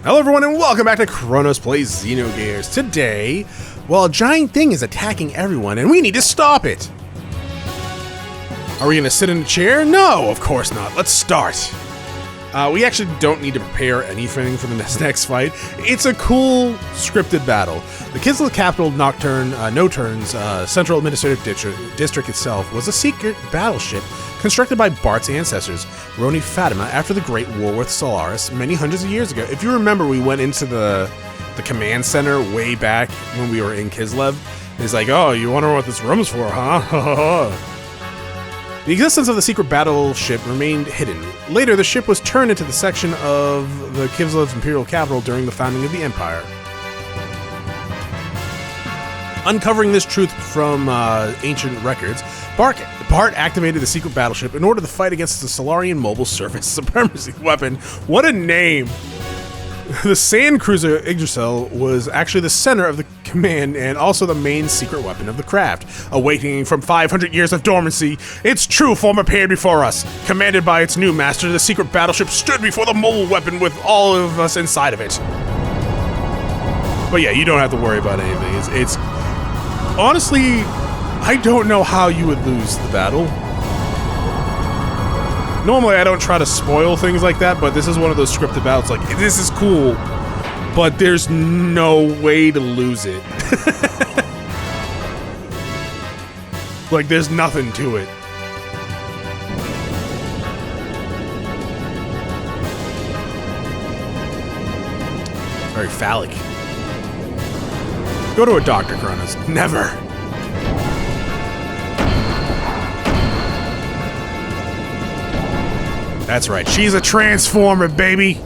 Hello everyone and welcome back to Chronosplays Xenogears. Today, well, a giant thing is attacking everyone and we need to stop it. Are we gonna sit in a chair? No, of course not. Let's start. We actually don't need to prepare anything for the next fight. It's a cool scripted battle. The Kislev capital Nocturne's central administrative district itself was a secret battleship constructed by Bart's ancestors, Roni Fatima, after the Great War with Solaris many hundreds of years ago. If you remember, we went into the command center way back when we were in Kislev. It's like, oh, you wonder what this room's for, huh? The existence of the secret battleship remained hidden. Later, the ship was turned into the section of the Kislev's imperial capital during the founding of the Empire. Uncovering this truth from ancient records, Bart activated the secret battleship in order to fight against the Solarian mobile surface supremacy weapon. What a name! The sand cruiser Yggdrasil was actually the center of the command and also the main secret weapon of the craft. Awakening from 500 years of dormancy, its true form appeared before us. Commanded by its new master, the secret battleship stood before the mobile weapon with all of us inside of it. But yeah, you don't have to worry about anything. It's honestly, I don't know how you would lose the battle. Normally, I don't try to spoil things like that, but this is one of those scripted battles. Like, this is cool, but there's no way to lose it. Like, there's nothing to it. Very phallic. Go to a doctor, Chronos. Never. That's right, she's a transformer, baby! You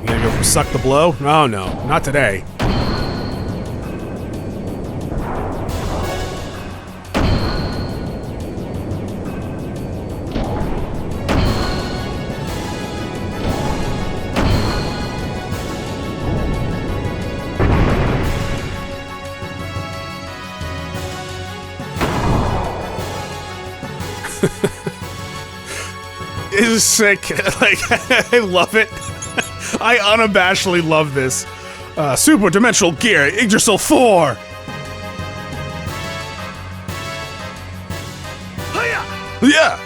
gonna go from suck the blow? Oh no, not today. It is sick. Like, I love it. I unabashedly love this. Super Dimensional Gear, Yggdrasil 4! Yeah!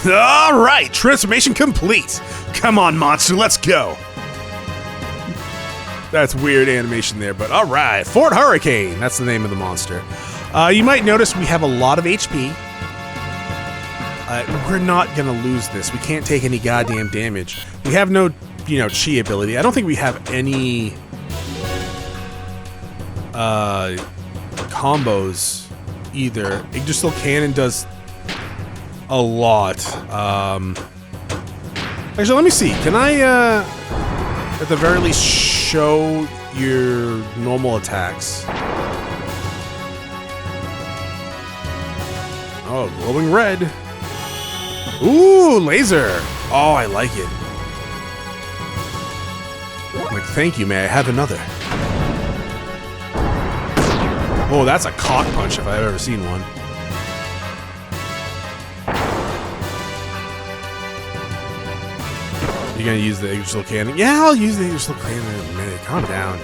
Alright, transformation complete! Come on, monster, let's go! That's weird animation there, but alright. Fort Hurricane, that's the name of the monster. You might notice we have a lot of HP. We're not gonna lose this. We can't take any goddamn damage. We have no, chi ability. I don't think we have any combos either. Yggdrasil Cannon does a lot. Actually, let me see. Can I, at the very least, show your normal attacks? Oh, glowing red. Ooh, laser! Oh, I like it. Like, thank you, may I have another? Oh, that's a cock punch if I've ever seen one. You gonna use the Yggdrasil Cannon? Yeah, I'll use the Yggdrasil Cannon in a minute. Calm down.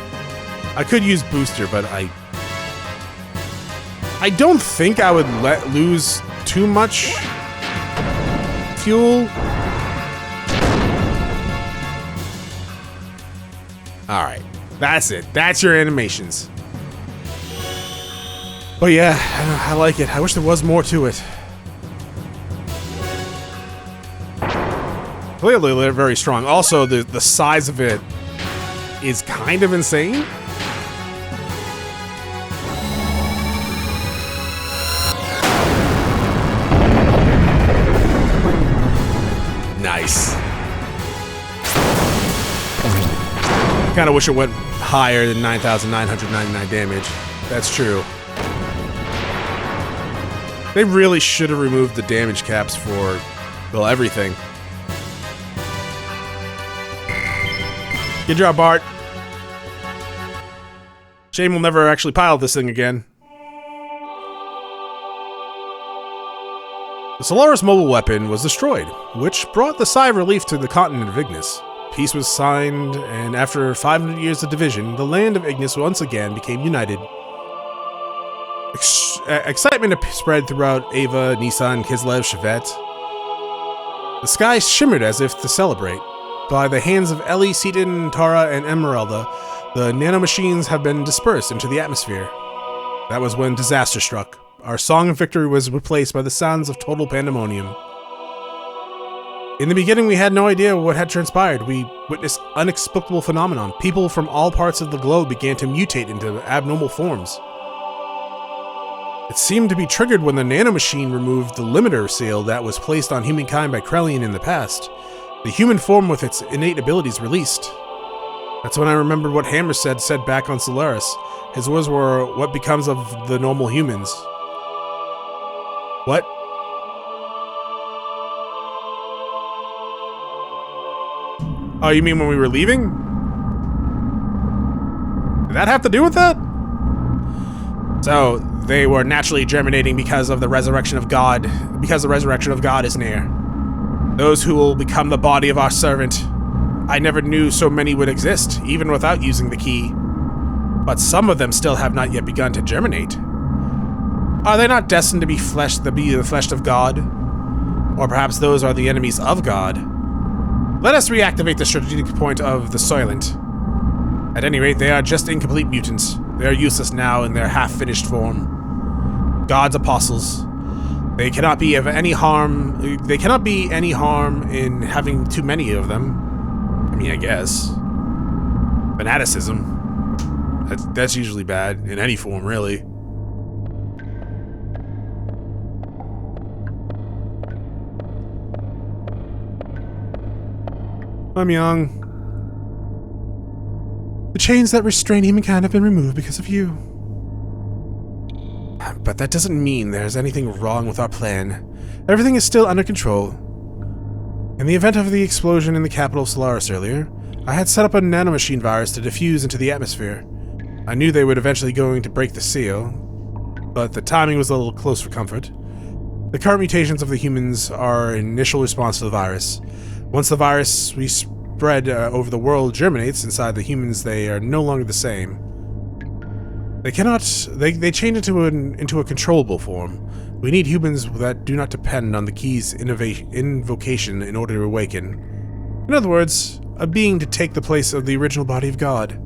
I could use Booster, but I don't think I would lose too much fuel. Alright, that's it. That's your animations. But yeah, I like it. I wish there was more to it. Clearly, they're very strong. Also, the size of it is kind of insane. Nice. Kind of wish it went higher than 9,999 damage. That's true. They really should have removed the damage caps for, well, everything. Good job, Bart. Shame we'll never actually pilot this thing again. The Solaris mobile weapon was destroyed, which brought the sigh of relief to the continent of Ignis. Peace was signed, and after 500 years of division, the land of Ignis once again became united. Excitement spread throughout Ava, Nissan, Kislev, Shevet. The sky shimmered as if to celebrate. By the hands of Elly, Seaton, Tara, and Emeralda, the nanomachines have been dispersed into the atmosphere. That was when disaster struck. Our song of victory was replaced by the sounds of total pandemonium. In the beginning, we had no idea what had transpired. We witnessed inexplicable phenomenon. People from all parts of the globe began to mutate into abnormal forms. It seemed to be triggered when the nanomachine removed the limiter seal that was placed on humankind by Krellian in the past. The human form with its innate abilities released. That's when I remembered what Hammer said back on Solaris. His words were, what becomes of the normal humans? What? Oh, you mean when we were leaving? Did that have to do with that? So, they were naturally germinating because of the resurrection of God, because the resurrection of God is near. Those who will become the body of our servant. I never knew so many would exist, even without using the key. But some of them still have not yet begun to germinate. Are they not destined to be the flesh of God? Or perhaps those are the enemies of God? Let us reactivate the strategic point of the Soylent. At any rate, they are just incomplete mutants. They are useless now in their half-finished form. God's apostles. They cannot be of any harm. They cannot be any harm in having too many of them. I mean, I guess. Fanaticism. That's usually bad in any form, really. I'm young. The chains that restrain humankind have been removed because of you. But that doesn't mean there's anything wrong with our plan. Everything is still under control. In the event of the explosion in the capital of Solaris earlier, I had set up a nanomachine virus to diffuse into the atmosphere. I knew they would eventually going to break the seal, but the timing was a little close for comfort. The current mutations of the humans are an initial response to the virus. Once the virus we spread over the world germinates inside the humans, they are no longer the same. They change into a controllable form. We need humans that do not depend on the key's invocation in order to awaken. In other words, a being to take the place of the original body of God.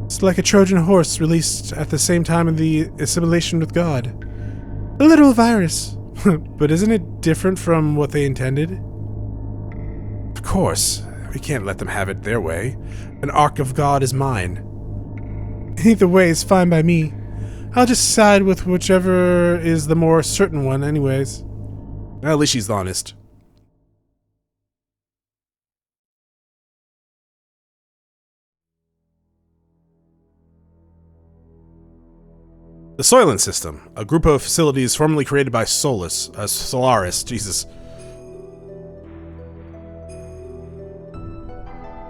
It's like a Trojan horse released at the same time of the assimilation with God. A literal virus. But isn't it different from what they intended? Of course, we can't let them have it their way. An ark of God is mine. Either way is fine by me. I'll just side with whichever is the more certain one anyways. Well, at least she's honest. The Soylent System, a group of facilities formerly created by Solaris, Jesus.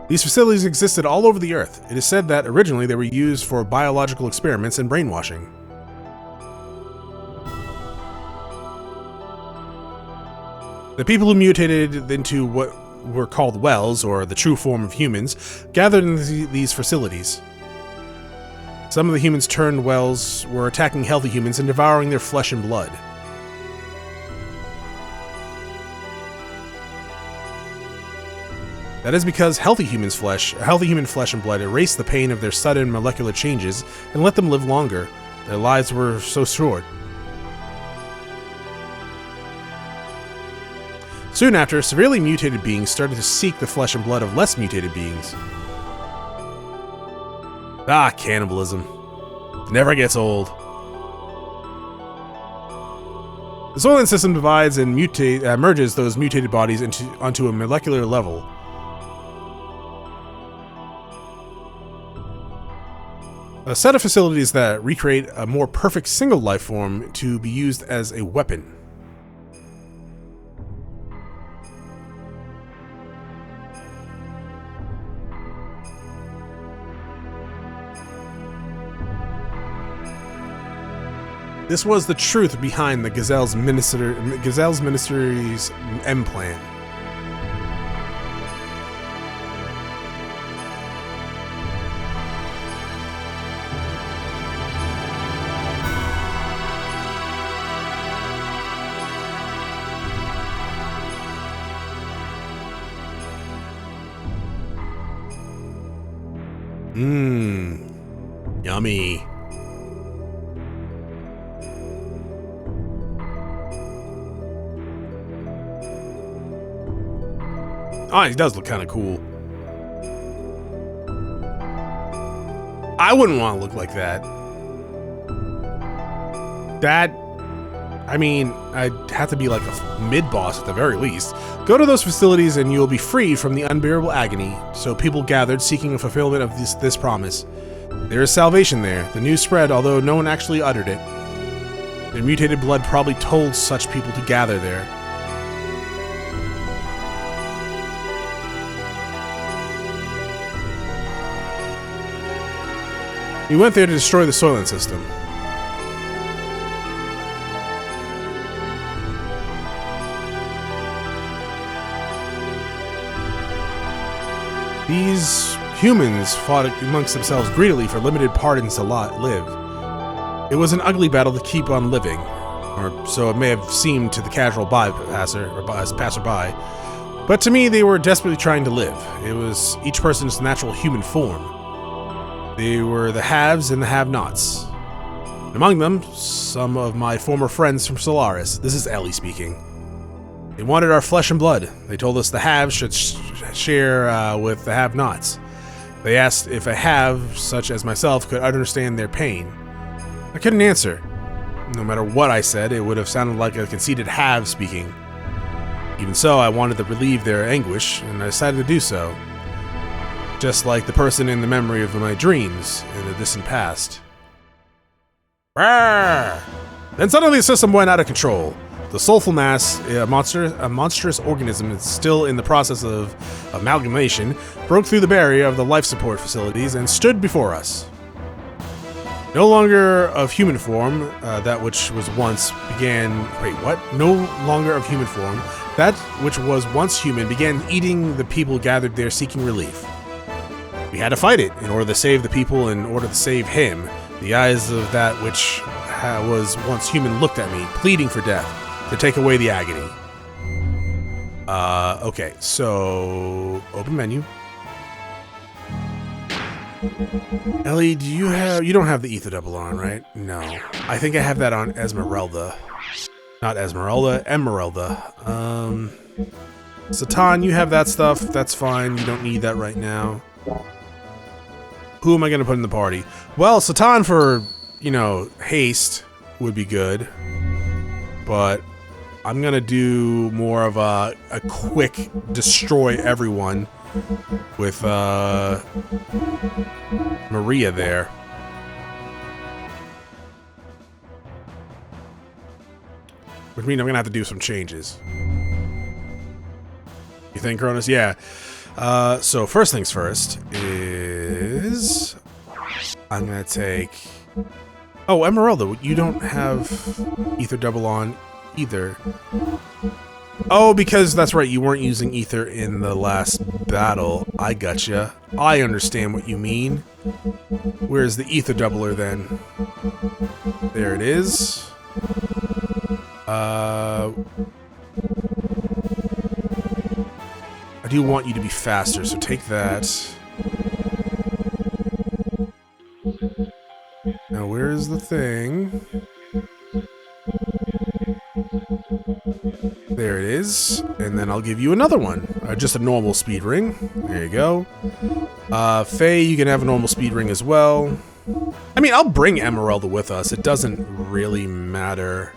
These facilities existed all over the Earth. It is said that originally they were used for biological experiments and brainwashing. The people who mutated into what were called wells, or the true form of humans, gathered in these facilities. Some of the humans turned wells were attacking healthy humans and devouring their flesh and blood. That is because healthy human flesh and blood erased the pain of their sudden molecular changes and let them live longer. Their lives were so short. Soon after, severely mutated beings started to seek the flesh and blood of less mutated beings. Ah, cannibalism. Never gets old. The Soylent System divides and merges those mutated bodies onto a molecular level. A set of facilities that recreate a more perfect single life form to be used as a weapon. This was the truth behind the Gazelle's Ministry's M plan. Yummy. Oh, he does look kind of cool. I wouldn't want to look like that. I mean, I'd have to be like a mid-boss at the very least. Go to those facilities and you'll be freed from the unbearable agony. So people gathered seeking a fulfillment of this promise. There is salvation there. The news spread, although no one actually uttered it. Their mutated blood probably told such people to gather there. We went there to destroy the Soylent System. These humans fought amongst themselves greedily for limited pardons to live. It was an ugly battle to keep on living, or so it may have seemed to the casual passerby. But to me, they were desperately trying to live. It was each person's natural human form. They were the haves and the have-nots. Among them, some of my former friends from Solaris. This is Elly speaking. They wanted our flesh and blood. They told us the haves should share with the have-nots. They asked if a have, such as myself, could understand their pain. I couldn't answer. No matter what I said, it would have sounded like a conceited have speaking. Even so, I wanted to relieve their anguish, and I decided to do so. Just like the person in the memory of my dreams in the distant past. Rawr! Then suddenly the system went out of control. The soulful mass, a monstrous organism that's still in the process of amalgamation, broke through the barrier of the life support facilities and stood before us. No longer of human form, that which was once began... Wait, what? No longer of human form, that which was once human began eating the people gathered there seeking relief. We had to fight it in order to save the people, in order to save him. The eyes of that which was once human looked at me, pleading for death, to take away the agony. Okay, so... Open menu. Elly, you don't have the ether double on, right? No. I think I have that on Esmeralda. Not Esmeralda, Emeralda. Satan, you have that stuff. That's fine. You don't need that right now. Who am I going to put in the party? Well, Satan for, you know, haste would be good. But I'm going to do more of a quick destroy everyone with Maria there. Which means I'm going to have to do some changes. You think, Chronos? Yeah. So first things first is I'm gonna take... Oh, Emeralda, you don't have Ether double on either. Oh, because that's right, you weren't using Ether in the last battle. I gotcha. I understand what you mean. Where's the Ether doubler then? There it is. I do want you to be faster, so take that. Now, where is the thing? There it is. And then I'll give you another one. Just a normal speed ring. There you go. Faye, you can have a normal speed ring as well. I mean, I'll bring Emeralda with us. It doesn't really matter.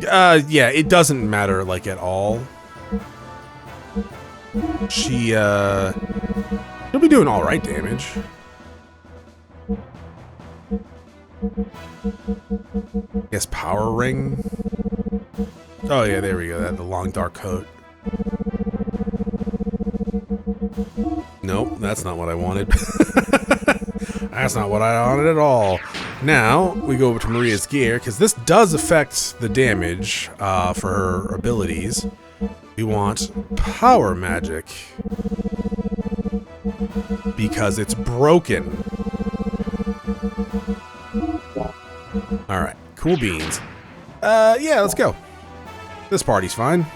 Yeah, it doesn't matter, like, at all. She'll be doing alright damage. Yes, power ring. Oh yeah, there we go. That the long dark coat. Nope, that's not what I wanted. That's not what I wanted at all. Now, we go over to Maria's gear, because this does affect the damage for her abilities. We want power magic. Because it's broken. Alright, cool beans. Yeah, let's go. This party's fine.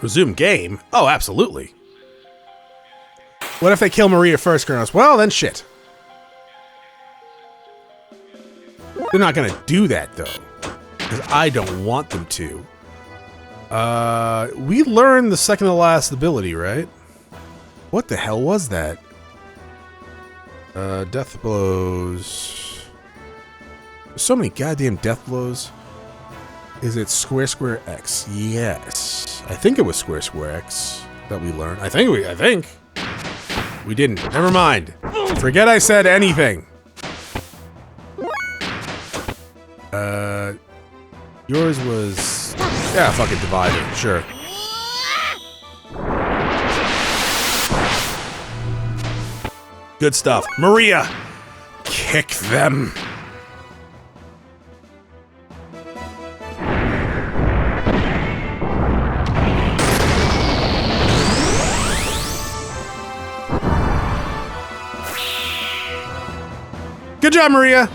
Resume game? Oh, absolutely. What if they kill Maria first, Chronos? Well, then shit. They're not gonna do that, though. Because I don't want them to. We learned the second to last ability, right? What the hell was that? Death blows. There's so many goddamn death blows. Is it square square X? Yes. I think it was square square X that we learned. I think we didn't. Never mind. Forget I said anything. Yours was... Yeah, fucking divided. Sure. Good stuff. Maria! Kick them! Good job, Maria!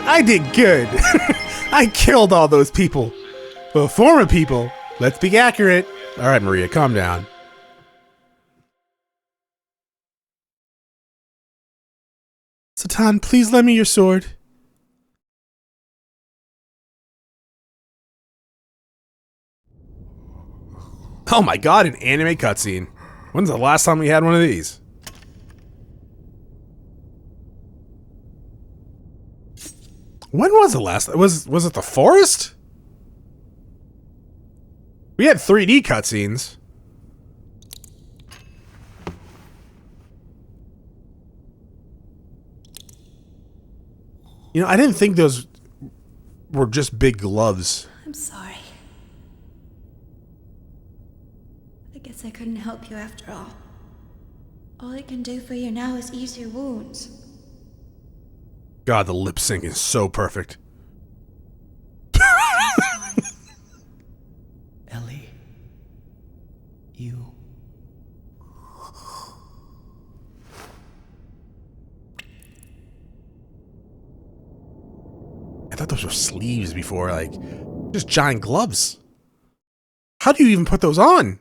I did good. I killed all those people. Well, former people. Let's be accurate. All right, Maria, calm down. Satan, please lend me your sword. Oh my god, an anime cutscene. When's the last time we had one of these? When was the last? Was it the forest? We had 3D cutscenes. You know, I didn't think those were just big gloves. I'm sorry. I guess I couldn't help you after all. All I can do for you now is ease your wounds. God, the lip sync is so perfect. Elly, you... I thought those were sleeves before, like, just giant gloves. How do you even put those on?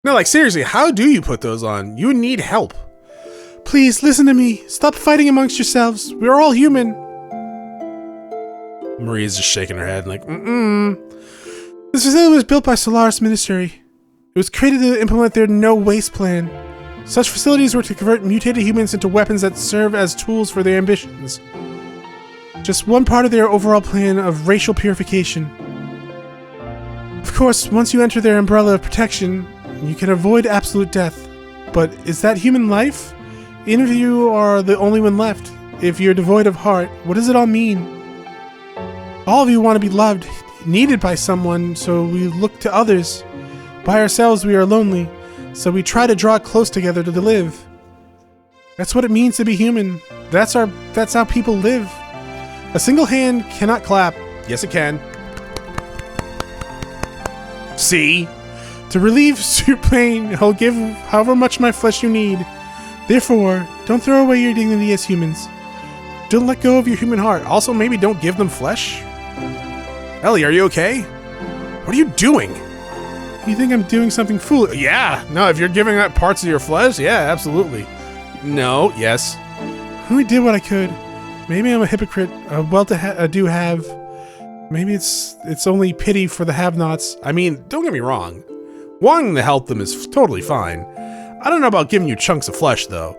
No, like, seriously, how do you put those on? You need help. Please, listen to me. Stop fighting amongst yourselves. We're all human. Maria's just shaking her head like, This facility was built by Solaris Ministry. It was created to implement their no-waste plan. Such facilities were to convert mutated humans into weapons that serve as tools for their ambitions. Just one part of their overall plan of racial purification. Of course, once you enter their umbrella of protection, you can avoid absolute death. But is that human life? Even if you are the only one left, if you're devoid of heart, what does it all mean? All of you want to be loved, needed by someone, so we look to others. By ourselves we are lonely, so we try to draw close together to live. That's what it means to be human. That's how people live. A single hand cannot clap. Yes, it can. See? To relieve your pain, I'll give however much my flesh you need. Therefore, don't throw away your dignity as humans. Don't let go of your human heart. Also, maybe don't give them flesh. Elly, are you okay? What are you doing? You think I'm doing something foolish? Yeah. No, if you're giving up parts of your flesh, yeah, absolutely. No, yes. I only did what I could. Maybe I'm a hypocrite, a do-have. Maybe it's only pity for the have-nots. I mean, don't get me wrong. Wanting to help them is totally fine. I don't know about giving you chunks of flesh, though.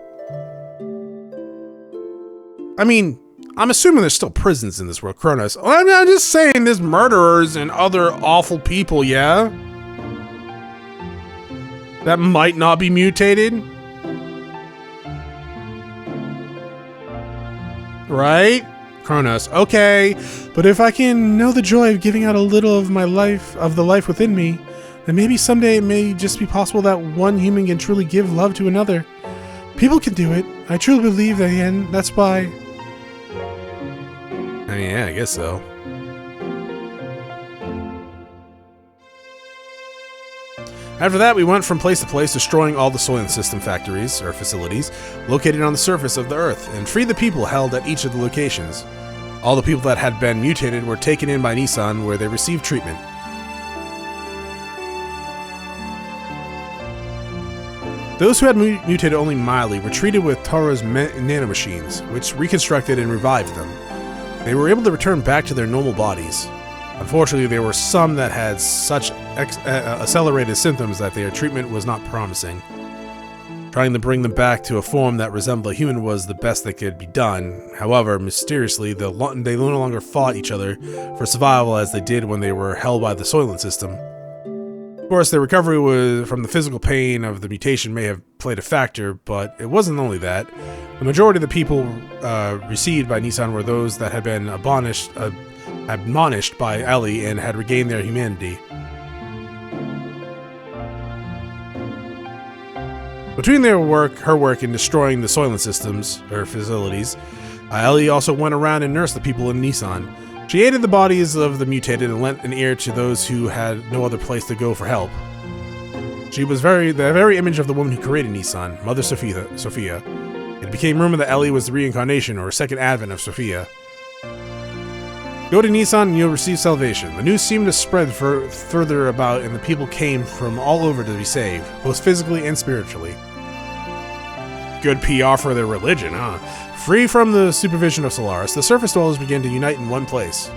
I mean, I'm assuming there's still prisons in this world, Chronos. I'm just saying there's murderers and other awful people, yeah? That might not be mutated. Right? Chronos. Okay, but if I can know the joy of giving out a little of my life, of the life within me, then maybe someday it may just be possible that one human can truly give love to another. People can do it. I truly believe that, and that's why. I mean, yeah, I guess so. After that, we went from place to place, destroying all the Soylent System factories, or facilities, located on the surface of the Earth, and freed the people held at each of the locations. All the people that had been mutated were taken in by Nissan, where they received treatment. Those who had mutated only mildly were treated with Tara's nanomachines, which reconstructed and revived them. They were able to return back to their normal bodies. Unfortunately, there were some that had such accelerated symptoms that their treatment was not promising. Trying to bring them back to a form that resembled a human was the best that could be done. However, mysteriously, they no longer fought each other for survival as they did when they were held by the Soylent System. Of course, their recovery from the physical pain of the mutation may have played a factor, but it wasn't only that. The majority of the people received by Nissan were those that had been admonished by Elly and had regained their humanity. Between her work in destroying the Soylent Systems, or facilities, Elly also went around and nursed the people in Nissan. She aided the bodies of the mutated and lent an ear to those who had no other place to go for help. She was the very image of the woman who created Nissan, Mother Sophia. It became rumored that Elly was the reincarnation or second advent of Sophia. Go to Nissan and you'll receive salvation. The news seemed to spread further about, and the people came from all over to be saved, both physically and spiritually. Good PR for their religion, huh? Free from the supervision of Solaris, the surface dwellers began to unite in one place.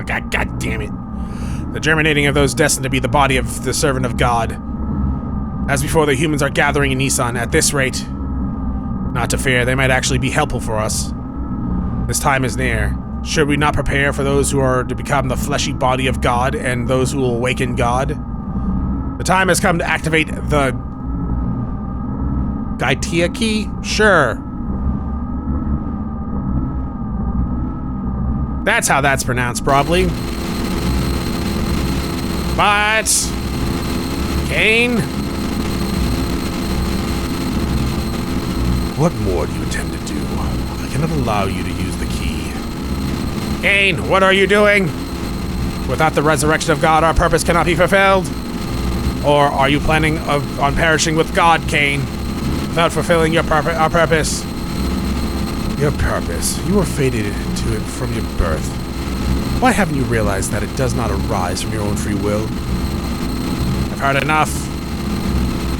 God damn it. The germinating of those destined to be the body of the servant of God. As before, the humans are gathering in Nissan at this rate. Not to fear, they might actually be helpful for us. This time is near. Should we not prepare for those who are to become the fleshy body of God and those who will awaken God? The time has come to activate the Gaia key? Sure. That's how that's pronounced, probably. But Cain? What more do you intend to do? I cannot allow you to use the key. Cain, what are you doing? Without the resurrection of God, our purpose cannot be fulfilled. Or are you planning on perishing with God, Cain, without fulfilling our purpose? Your purpose. You were fated to it from your birth. Why haven't you realized that it does not arise from your own free will? I've heard enough.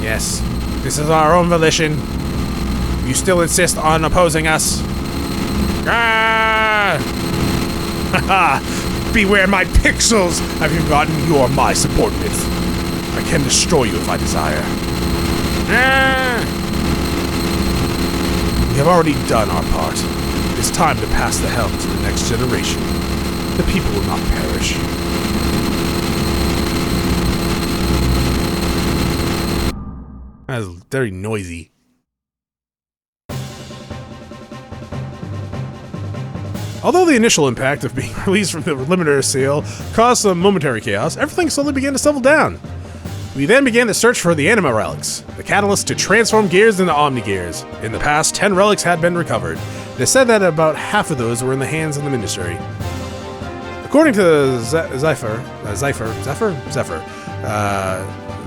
Yes, this is our own volition. You still insist on opposing us? Ah! Beware my pixels! Have you forgotten you are my subordinates? I can destroy you if I desire. Ah! We have already done our part. It is time to pass the helm to the next generation. The people will not perish. That is very noisy. Although the initial impact of being released from the limiter sale caused some momentary chaos, everything slowly began to settle down. We then began the search for the Anima relics, the catalyst to transform gears into Omni-Gears. In the past, 10 relics had been recovered. It is said that about half of those were in the hands of the Ministry. According to Zephyr,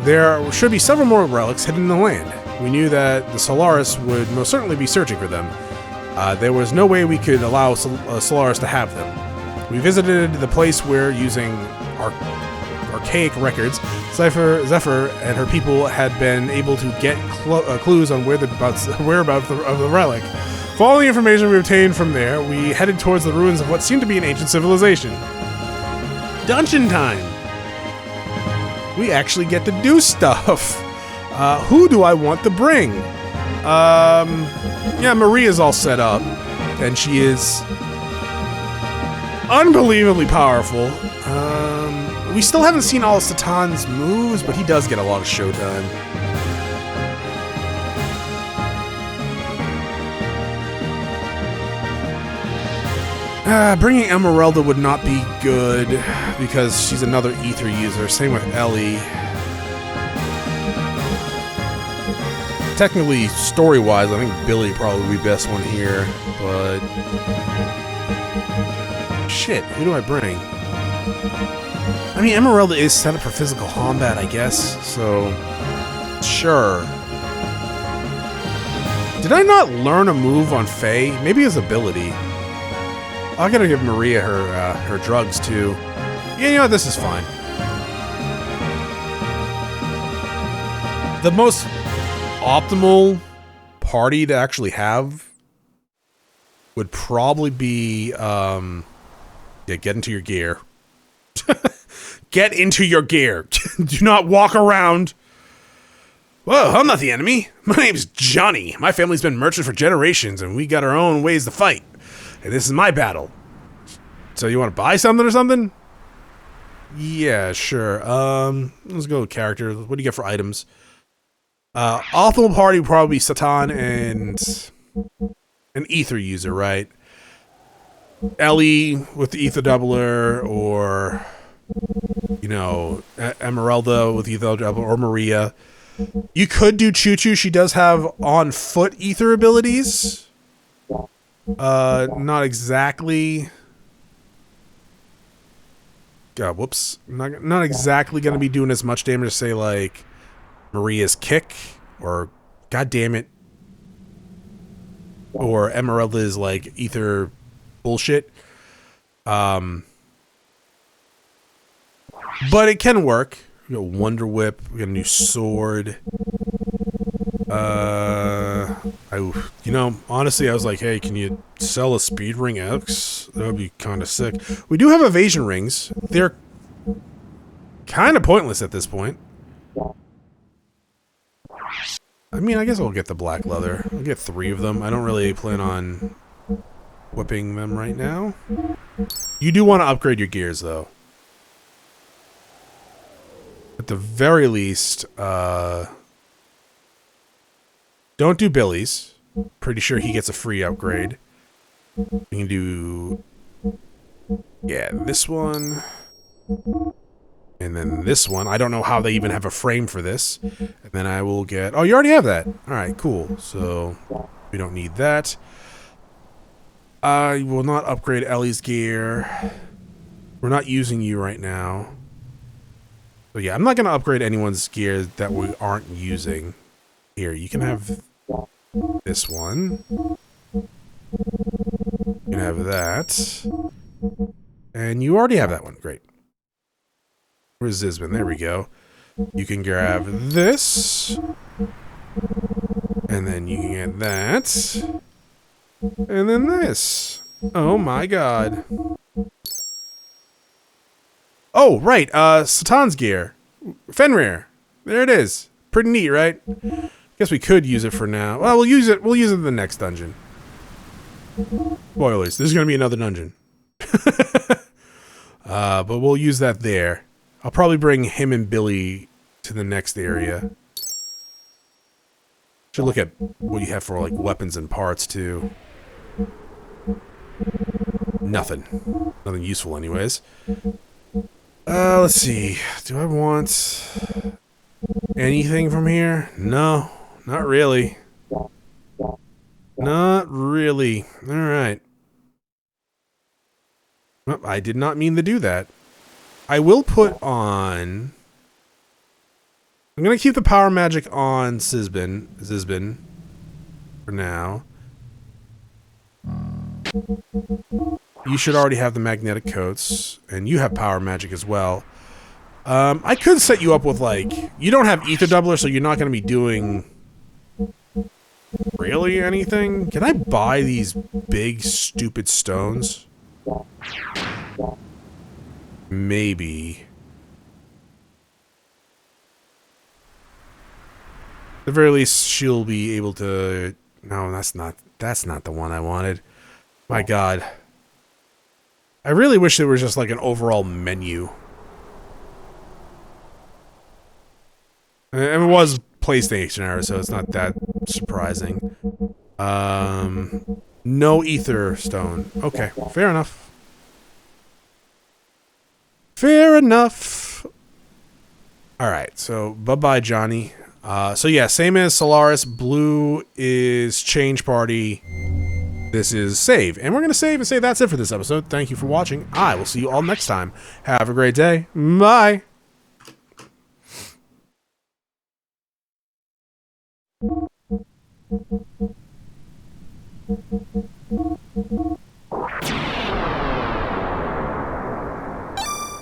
there should be several more relics hidden in the land. We knew that the Solaris would most certainly be searching for them. There was no way we could allow Solaris to have them. We visited the place where, using archaic records, Zephyr and her people had been able to get clues on whereabouts of the relic. Following the information we obtained from there, we headed towards the ruins of what seemed to be an ancient civilization. Dungeon time! We actually get to do stuff! Who do I want to bring? Yeah, Maria's all set up, and she is unbelievably powerful. We still haven't seen all of Satan's moves, but he does get a lot of showtime. Bringing Emeralda would not be good because she's another ether user. Same with Elly. Technically, story-wise, I think Billy probably would be best one here, but... Shit, who do I bring? I mean, Emeralda is set up for physical combat, I guess, so... Sure. Did I not learn a move on Faye? Maybe his ability. I gotta give Maria her drugs, too. Yeah, you know what? This is fine. The most optimal party to actually have would probably be, yeah, get into your gear. Get into your gear. Do not walk around. Whoa, I'm not the enemy. My name's Johnny. My family's been merchants for generations, and we got our own ways to fight. And this is my battle. So you want to buy something or something? Yeah, sure. Let's go with character. What do you get for items? Optimal party would probably be Satan and an ether user, right? Elly with the ether doubler, or you know, Emeralda with the ether doubler, or Maria. You could do Choo Choo. She does have on foot ether abilities. Not exactly. God, whoops. Not exactly gonna be doing as much damage as, say, like Maria's kick, or god damn it, or Emeralda's like ether bullshit. But it can work. We got Wonder Whip. We got a new sword. You know, honestly, I was like, hey, can you sell a Speed Ring X? That would be kind of sick. We do have evasion rings. They're kind of pointless at this point. I mean, I guess I'll get the black leather. I'll get 3 of them. I don't really plan on whipping them right now. You do want to upgrade your gears, though. At the very least, don't do Billy's. Pretty sure he gets a free upgrade. You can do... yeah, this one. And then this one. I don't know how they even have a frame for this. And then I will get... oh, you already have that. Alright, cool. So, we don't need that. I will not upgrade Elly's gear. We're not using you right now. So yeah, I'm not going to upgrade anyone's gear that we aren't using. Here, you can have this one. You can have that. And you already have that one. Great. Where's Zizbin? There we go. You can grab this. And then you can get that. And then this. Oh my god. Oh, right. Satan's gear. Fenrir. There it is. Pretty neat, right? Guess we could use it for now. Well, we'll use it in the next dungeon. Spoilers. This is going to be another dungeon. But we'll use that there. I'll probably bring him and Billy to the next area. Should look at what you have for, like, weapons and parts, too. Nothing. Nothing useful, anyways. Let's see. Do I want anything from here? No, not really. Not really. Alright. Well, I did not mean to do that. I will put on... I'm going to keep the power magic on Zizbin for now. You should already have the magnetic coats, and you have power magic as well. I could set you up with, like... you don't have ether doubler, so you're not going to be doing... really anything? Can I buy these big, stupid stones? Maybe. At the very least, she'll be able to... no, that's not the one I wanted. My god. I really wish there was just like an overall menu. And it was PlayStation era, so it's not that surprising. No ether stone. Okay, fair enough. Fair enough. Alright, so bye-bye, Johnny. So yeah, same as Solaris. Blue is change party. This is save. And we're going to save and say that's it for this episode. Thank you for watching. I will see you all next time. Have a great day. Bye.